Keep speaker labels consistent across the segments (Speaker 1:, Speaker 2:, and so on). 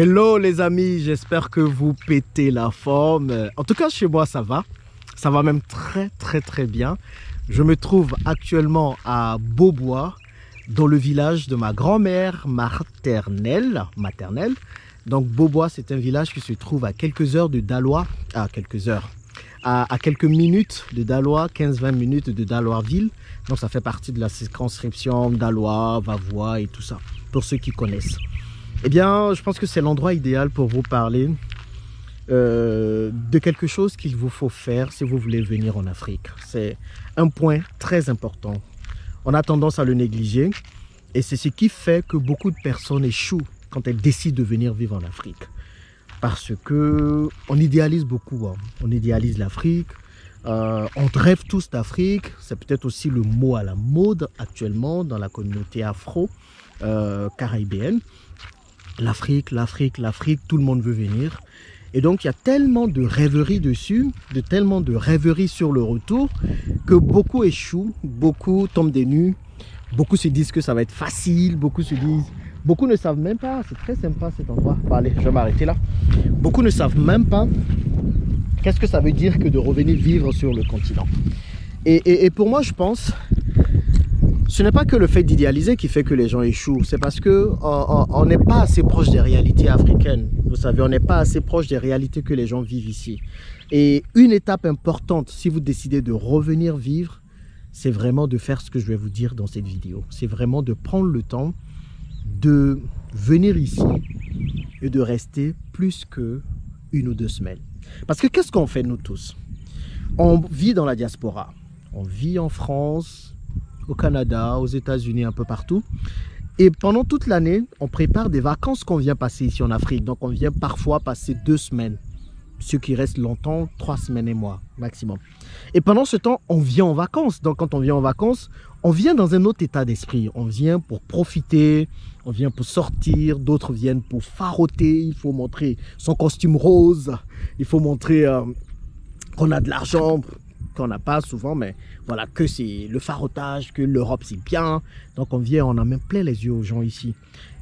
Speaker 1: Hello les amis, j'espère que vous pétez la forme. En tout cas chez moi ça va même très bien. Je me trouve actuellement à Beaubois, dans le village de ma grand-mère maternelle. Donc Beaubois, c'est un village qui se trouve à quelques heures de Dalois, à quelques minutes de Dalois, 15-20 minutes de Daloisville. Donc ça fait partie de la circonscription Dalois, Vavois et tout ça, pour ceux qui connaissent. Eh bien, je pense que c'est l'endroit idéal pour vous parler de quelque chose qu'il vous faut faire si vous voulez venir en Afrique. C'est un point très important. On a tendance à le négliger et c'est ce qui fait que beaucoup de personnes échouent quand elles décident de venir vivre en Afrique. Parce que on idéalise beaucoup, hein. On idéalise l'Afrique, on rêve tous d'Afrique. C'est peut-être aussi le mot à la mode actuellement dans la communauté afro-caribéenne. L'Afrique, tout le monde veut venir. Et donc, il y a tellement de rêveries dessus, tellement de rêveries sur le retour, que beaucoup échouent, beaucoup tombent des nues, beaucoup se disent que ça va être facile, beaucoup ne savent même pas, c'est très sympa cet endroit. Bon, allez, je vais m'arrêter là. Beaucoup ne savent même pas qu'est-ce que ça veut dire que de revenir vivre sur le continent. Et pour moi, je pense, ce n'est pas que le fait d'idéaliser qui fait que les gens échouent, c'est parce qu'on n'est pas assez proche des réalités africaines. Vous savez, on n'est pas assez proche des réalités que les gens vivent ici. Et une étape importante, si vous décidez de revenir vivre, c'est vraiment de faire ce que je vais vous dire dans cette vidéo. C'est vraiment de prendre le temps de venir ici et de rester plus que 1 ou 2 semaines. Parce que qu'est-ce qu'on fait nous tous? On vit dans la diaspora. On vit en France, au Canada, aux États-Unis, un peu partout. Et pendant toute l'année, on prépare des vacances qu'on vient passer ici en Afrique. Donc on vient parfois passer 2 semaines. Ceux qui restent longtemps, 3 semaines et mois maximum. Et pendant ce temps, on vient en vacances. Donc quand on vient en vacances, on vient dans un autre état d'esprit. On vient pour profiter, on vient pour sortir, d'autres viennent pour faroter. Il faut montrer son costume rose, il faut montrer qu'on a de l'argent, qu'on n'a pas souvent, mais voilà, que c'est le farotage, que l'Europe c'est bien. Donc on vient, on en met plein les yeux aux gens ici.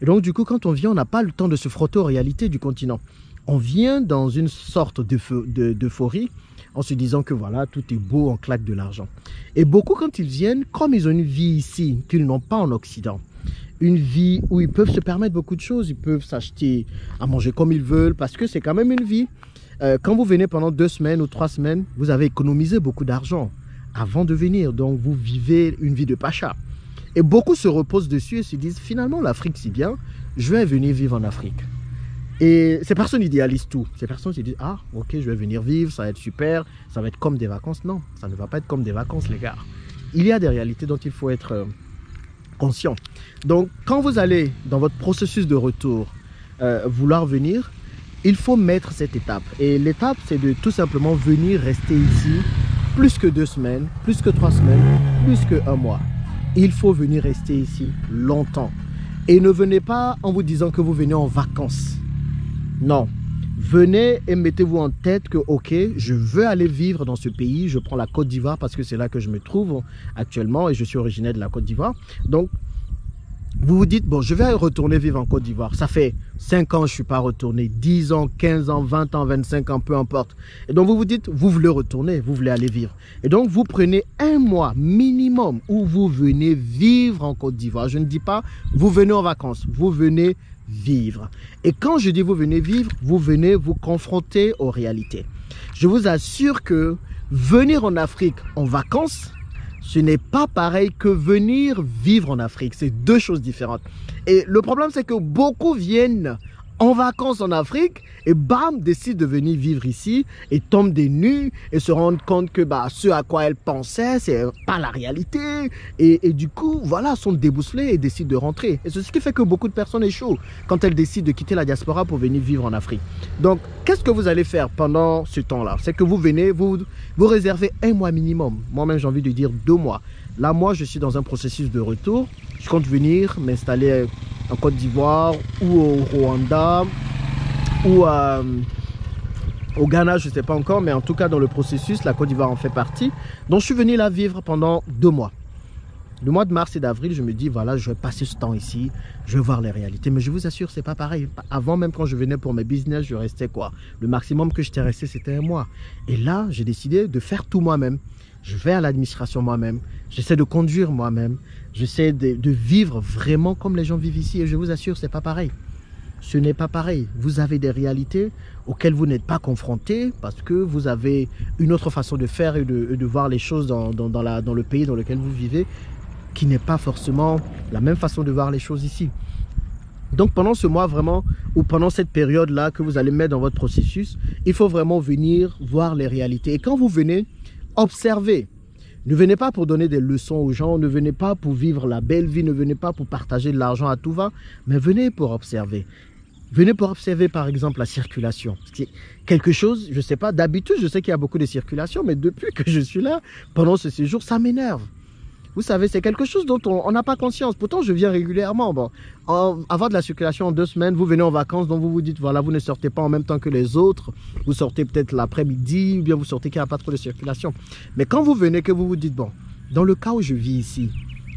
Speaker 1: Et donc du coup, quand on vient, on n'a pas le temps de se frotter aux réalités du continent. On vient dans une sorte d'euphorie en se disant que voilà, tout est beau, on claque de l'argent. Et beaucoup, quand ils viennent, comme ils ont une vie ici qu'ils n'ont pas en Occident, une vie où ils peuvent se permettre beaucoup de choses, ils peuvent s'acheter à manger comme ils veulent, parce que c'est quand même une vie. Quand vous venez pendant 2 semaines ou 3 semaines, vous avez économisé beaucoup d'argent avant de venir. Donc vous vivez une vie de pacha. Et beaucoup se reposent dessus et se disent finalement l'Afrique c'est bien, je vais venir vivre en Afrique. Et ces personnes idéalisent tout. Ces personnes se disent ah ok, je vais venir vivre, ça va être super, ça va être comme des vacances. Non, ça ne va pas être comme des vacances les gars. Il y a des réalités dont il faut être conscient. Donc quand vous allez dans votre processus de retour vouloir venir, il faut mettre cette étape. Et l'étape c'est de tout simplement venir rester ici plus que 2 semaines, plus que 3 semaines, plus que 1 mois. Il faut venir rester ici longtemps. Et ne venez pas en vous disant que vous venez en vacances. Non, venez et mettez-vous en tête que ok, je veux aller vivre dans ce pays. Je prends la Côte d'Ivoire parce que c'est là que je me trouve actuellement et je suis originaire de la Côte d'Ivoire. Donc, vous vous dites, bon, je vais retourner vivre en Côte d'Ivoire. Ça fait 5 ans, je ne suis pas retourné. 10 ans, 15 ans, 20 ans, 25 ans, peu importe. Et donc, vous vous dites, vous voulez retourner, vous voulez aller vivre. Et donc, vous prenez 1 mois minimum où vous venez vivre en Côte d'Ivoire. Je ne dis pas, vous venez en vacances, vous venez vivre. Et quand je dis vous venez vivre, vous venez vous confronter aux réalités. Je vous assure que venir en Afrique en vacances, ce n'est pas pareil que venir vivre en Afrique. C'est 2 choses différentes. Et le problème, c'est que beaucoup viennent en vacances en Afrique et bam, décident de venir vivre ici et tombent des nues et se rendent compte que bah, ce à quoi elles pensaient, c'est pas la réalité. Et du coup, voilà, sont déboussolées et décident de rentrer. Et c'est ce qui fait que beaucoup de personnes échouent quand elles décident de quitter la diaspora pour venir vivre en Afrique. Donc, qu'est-ce que vous allez faire pendant ce temps-là? C'est que vous venez, vous réservez 1 mois minimum. Moi-même, j'ai envie de dire 2 mois. Là, moi, je suis dans un processus de retour. Je compte venir m'installer en Côte d'Ivoire ou au Rwanda ou au Ghana, je ne sais pas encore, mais en tout cas dans le processus, la Côte d'Ivoire en fait partie. Donc je suis venu là vivre pendant 2 mois. Le mois de mars et d'avril, je me dis, voilà, je vais passer ce temps ici, je vais voir les réalités. Mais je vous assure, c'est pas pareil. Avant, même quand je venais pour mes business, je restais quoi? Le maximum que j'étais resté, c'était un mois. Et là, j'ai décidé de faire tout moi-même. Je vais à l'administration moi-même. J'essaie de conduire moi-même. J'essaie de vivre vraiment comme les gens vivent ici. Et je vous assure, c'est pas pareil. Ce n'est pas pareil. Vous avez des réalités auxquelles vous n'êtes pas confrontés parce que vous avez une autre façon de faire et de voir les choses dans le pays dans lequel vous vivez, qui n'est pas forcément la même façon de voir les choses ici. Donc pendant ce mois vraiment, ou pendant cette période-là que vous allez mettre dans votre processus, il faut vraiment venir voir les réalités. Et quand vous venez, observez. Ne venez pas pour donner des leçons aux gens, ne venez pas pour vivre la belle vie, ne venez pas pour partager de l'argent à tout va, mais venez pour observer. Venez pour observer par exemple la circulation. C'est quelque chose, je ne sais pas, d'habitude je sais qu'il y a beaucoup de circulation, mais depuis que je suis là, pendant ce séjour, ça m'énerve. Vous savez, c'est quelque chose dont on n'a pas conscience. Pourtant, je viens régulièrement. Bon, avant de la circulation en 2 semaines, vous venez en vacances, donc vous vous dites, voilà, vous ne sortez pas en même temps que les autres. Vous sortez peut-être l'après-midi, ou bien vous sortez qu'il n'y a pas trop de circulation. Mais quand vous venez, que vous vous dites, bon, dans le cas où je vis ici,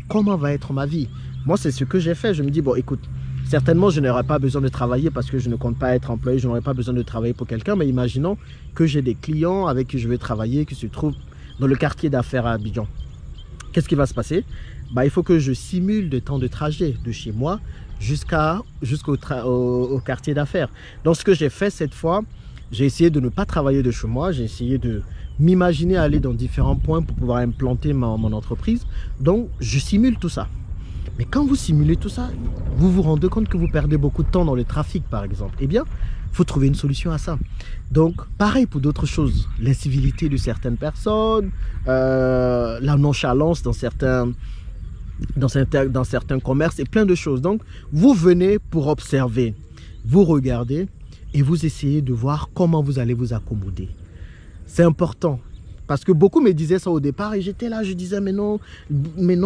Speaker 1: comment va être ma vie? Moi, c'est ce que j'ai fait. Je me dis, bon, écoute, certainement, je n'aurai pas besoin de travailler parce que je ne compte pas être employé. Je n'aurai pas besoin de travailler pour quelqu'un. Mais imaginons que j'ai des clients avec qui je vais travailler, qui se trouvent dans le quartier d'affaires à Abidjan. Qu'est-ce qui va se passer? Il faut que je simule des temps de trajet de chez moi jusqu'au quartier d'affaires. Donc, ce que j'ai fait cette fois, j'ai essayé de ne pas travailler de chez moi. J'ai essayé de m'imaginer aller dans différents points pour pouvoir implanter mon entreprise. Donc, je simule tout ça. Mais quand vous simulez tout ça, vous vous rendez compte que vous perdez beaucoup de temps dans le trafic, par exemple. Eh bien, il faut trouver une solution à ça. Donc, pareil pour d'autres choses. L'incivilité de certaines personnes, la nonchalance dans certains commerces et plein de choses. Donc, vous venez pour observer, vous regardez et vous essayez de voir comment vous allez vous accommoder. C'est important. Parce que beaucoup me disaient ça au départ et j'étais là, je disais mais non,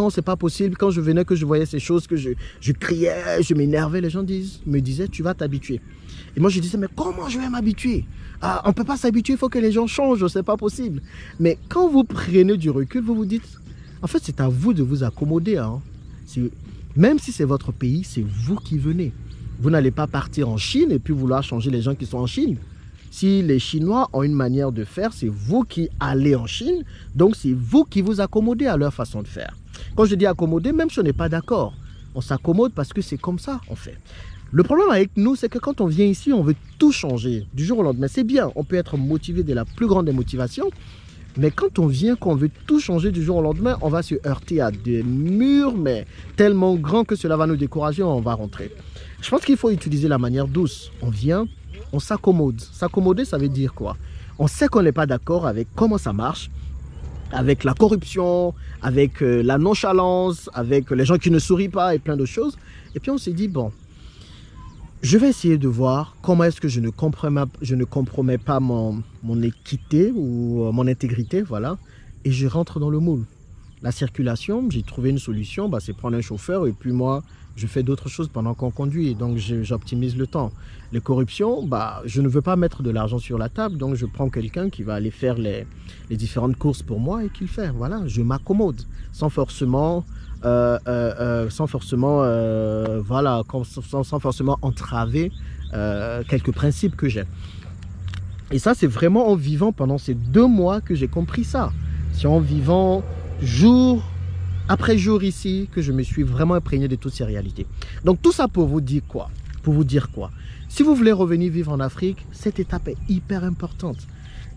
Speaker 1: c'est pas possible. Quand je venais, que je voyais ces choses, que je criais, je m'énervais, les gens me disaient tu vas t'habituer. Et moi je disais mais comment je vais m'habituer? On ne peut pas s'habituer, il faut que les gens changent, c'est pas possible. Mais quand vous prenez du recul, vous vous dites, en fait c'est à vous de vous accommoder. Hein. Même si c'est votre pays, c'est vous qui venez. Vous n'allez pas partir en Chine et puis vouloir changer les gens qui sont en Chine. Si les Chinois ont une manière de faire, c'est vous qui allez en Chine. Donc, c'est vous qui vous accommodez à leur façon de faire. Quand je dis accommoder, même si on n'est pas d'accord, on s'accommode parce que c'est comme ça, en fait. Le problème avec nous, c'est que quand on vient ici, on veut tout changer du jour au lendemain. C'est bien, on peut être motivé de la plus grande des motivations. Mais quand on vient, qu'on veut tout changer du jour au lendemain, on va se heurter à des murs, mais tellement grands que cela va nous décourager, on va rentrer. Je pense qu'il faut utiliser la manière douce. On vient, on s'accommode. S'accommoder, ça veut dire quoi? On sait qu'on n'est pas d'accord avec comment ça marche, avec la corruption, avec la nonchalance, avec les gens qui ne sourient pas et plein de choses. Et puis on s'est dit, bon, je vais essayer de voir comment est-ce que je ne compromets pas mon équité ou mon intégrité, voilà. Et je rentre dans le moule. La circulation, j'ai trouvé une solution, c'est prendre un chauffeur et puis moi, je fais d'autres choses pendant qu'on conduit, donc j'optimise le temps. Les corruptions, je ne veux pas mettre de l'argent sur la table, donc je prends quelqu'un qui va aller faire les différentes courses pour moi et qui le fait. Voilà, je m'accommode sans forcément entraver quelques principes que j'ai. Et ça, c'est vraiment en vivant pendant ces 2 mois que j'ai compris ça. C'est en vivant jour après jour ici que je me suis vraiment imprégné de toutes ces réalités. Donc tout ça pour vous dire quoi? Pour vous dire quoi? Si vous voulez revenir vivre en Afrique, cette étape est hyper importante.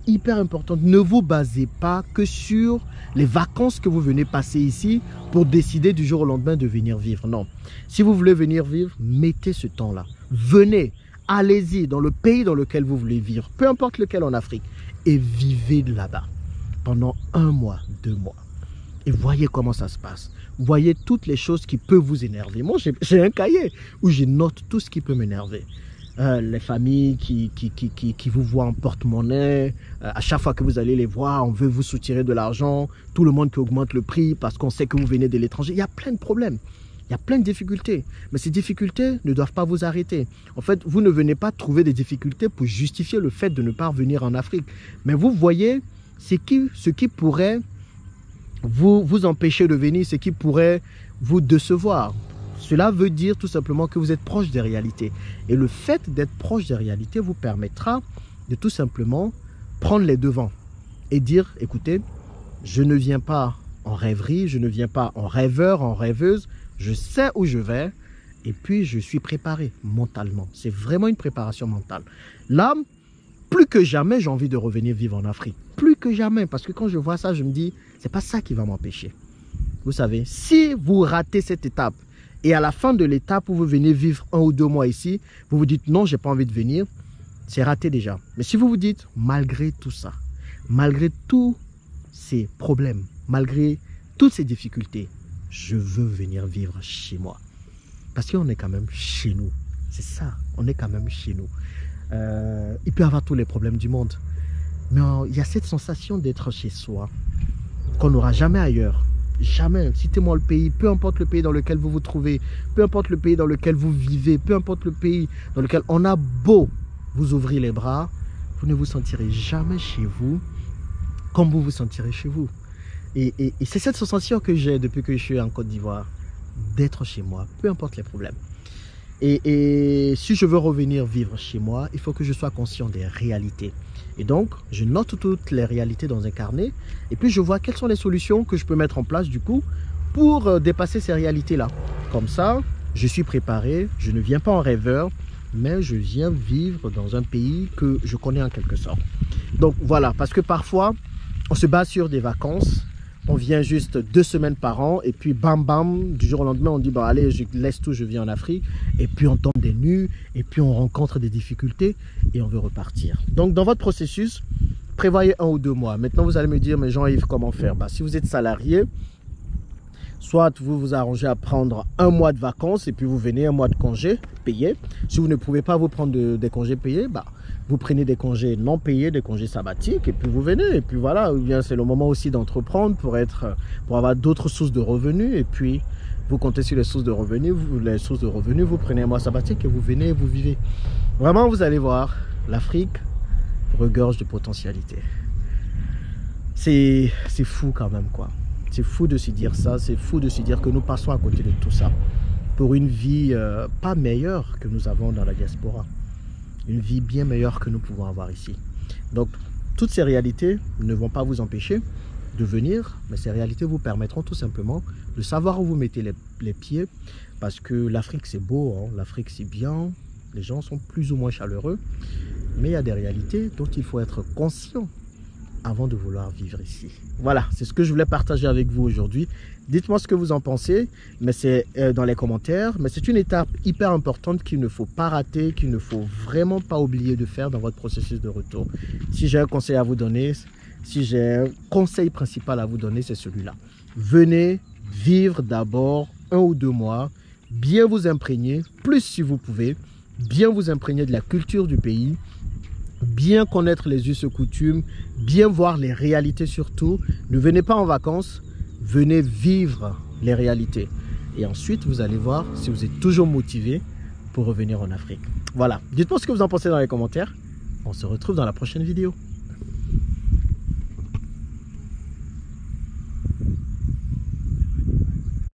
Speaker 1: Hyper importante. Ne vous basez pas que sur les vacances que vous venez passer ici pour décider du jour au lendemain de venir vivre. Non. Si vous voulez venir vivre, mettez ce temps-là. Venez, allez-y dans le pays dans lequel vous voulez vivre, peu importe lequel en Afrique, et vivez là-bas pendant 1 mois, 2 mois. Et voyez comment ça se passe. Voyez toutes les choses qui peuvent vous énerver. Moi, j'ai un cahier où je note tout ce qui peut m'énerver. Les familles qui vous voient en porte-monnaie, à chaque fois que vous allez les voir, on veut vous soutirer de l'argent, tout le monde qui augmente le prix parce qu'on sait que vous venez de l'étranger. Il y a plein de problèmes, il y a plein de difficultés. Mais ces difficultés ne doivent pas vous arrêter. En fait, vous ne venez pas trouver des difficultés pour justifier le fait de ne pas revenir en Afrique. Mais vous voyez ce qui pourrait vous empêcher de venir, ce qui pourrait vous décevoir. Cela veut dire tout simplement que vous êtes proche des réalités. Et le fait d'être proche des réalités vous permettra de tout simplement prendre les devants et dire, écoutez, je ne viens pas en rêverie, je ne viens pas en rêveur, en rêveuse, je sais où je vais et puis je suis préparé mentalement. C'est vraiment une préparation mentale. Là, plus que jamais, j'ai envie de revenir vivre en Afrique. Plus que jamais, parce que quand je vois ça, je me dis, c'est pas ça qui va m'empêcher. Vous savez, si vous ratez cette étape et à la fin de l'étape où vous venez vivre 1 ou 2 mois ici, vous vous dites non, j'ai pas envie de venir, c'est raté déjà. Mais si vous vous dites, malgré tout ça, malgré tous ces problèmes, malgré toutes ces difficultés, je veux venir vivre chez moi. Parce qu'on est quand même chez nous. C'est ça, on est quand même chez nous. Il peut y avoir tous les problèmes du monde. Mais il y a cette sensation d'être chez soi qu'on n'aura jamais ailleurs. Jamais. Citez-moi le pays, peu importe le pays dans lequel vous vous trouvez, peu importe le pays dans lequel vous vivez, peu importe le pays dans lequel on a beau vous ouvrir les bras, vous ne vous sentirez jamais chez vous comme vous vous sentirez chez vous. Et c'est cette sensation que j'ai depuis que je suis en Côte d'Ivoire, d'être chez moi, peu importe les problèmes. Et si je veux revenir vivre chez moi, il faut que je sois conscient des réalités. Et donc, je note toutes les réalités dans un carnet et puis je vois quelles sont les solutions que je peux mettre en place du coup pour dépasser ces réalités-là. Comme ça, je suis préparé, je ne viens pas en rêveur, mais je viens vivre dans un pays que je connais en quelque sorte. Donc voilà, parce que parfois, on se base sur des vacances. On vient juste 2 semaines par an et puis bam bam, du jour au lendemain on dit bah allez je laisse tout, je viens en Afrique et puis on tombe des nues et puis on rencontre des difficultés et on veut repartir. Donc dans votre processus, prévoyez 1 ou 2 mois. Maintenant vous allez me dire mais Jean-Yves comment faire? Bah, si vous êtes salarié, soit vous vous arrangez à prendre 1 mois de vacances et puis vous venez 1 mois de congé payé. Si vous ne pouvez pas vous prendre des congés payés, bah vous prenez des congés non payés, des congés sabbatiques et puis vous venez. Et puis voilà, ou bien c'est le moment aussi d'entreprendre pour avoir d'autres sources de revenus. Et puis vous comptez sur les sources de revenus, vous prenez un mois sabbatique et vous venez et vous vivez. Vraiment, vous allez voir, l'Afrique regorge de potentialités. C'est fou quand même quoi. C'est fou de se dire ça, c'est fou de se dire que nous passons à côté de tout ça pour une vie pas meilleure que nous avons dans la diaspora. Une vie bien meilleure que nous pouvons avoir ici. Donc, toutes ces réalités ne vont pas vous empêcher de venir, mais ces réalités vous permettront tout simplement de savoir où vous mettez les pieds, parce que l'Afrique c'est beau, hein? L'Afrique c'est bien, les gens sont plus ou moins chaleureux, mais il y a des réalités dont il faut être conscient avant de vouloir vivre ici. Voilà, c'est ce que je voulais partager avec vous aujourd'hui. Dites-moi ce que vous en pensez, mais c'est dans les commentaires. Mais c'est une étape hyper importante qu'il ne faut pas rater, qu'il ne faut vraiment pas oublier de faire dans votre processus de retour. Si j'ai un conseil à vous donner, si j'ai un conseil principal à vous donner, c'est celui-là. Venez vivre d'abord 1 ou 2 mois, bien vous imprégner, plus si vous pouvez, bien vous imprégner de la culture du pays, bien connaître les us et coutumes, bien voir les réalités surtout. Ne venez pas en vacances, venez vivre les réalités. Et ensuite, vous allez voir si vous êtes toujours motivé pour revenir en Afrique. Voilà, dites-moi ce que vous en pensez dans les commentaires. On se retrouve dans la prochaine vidéo.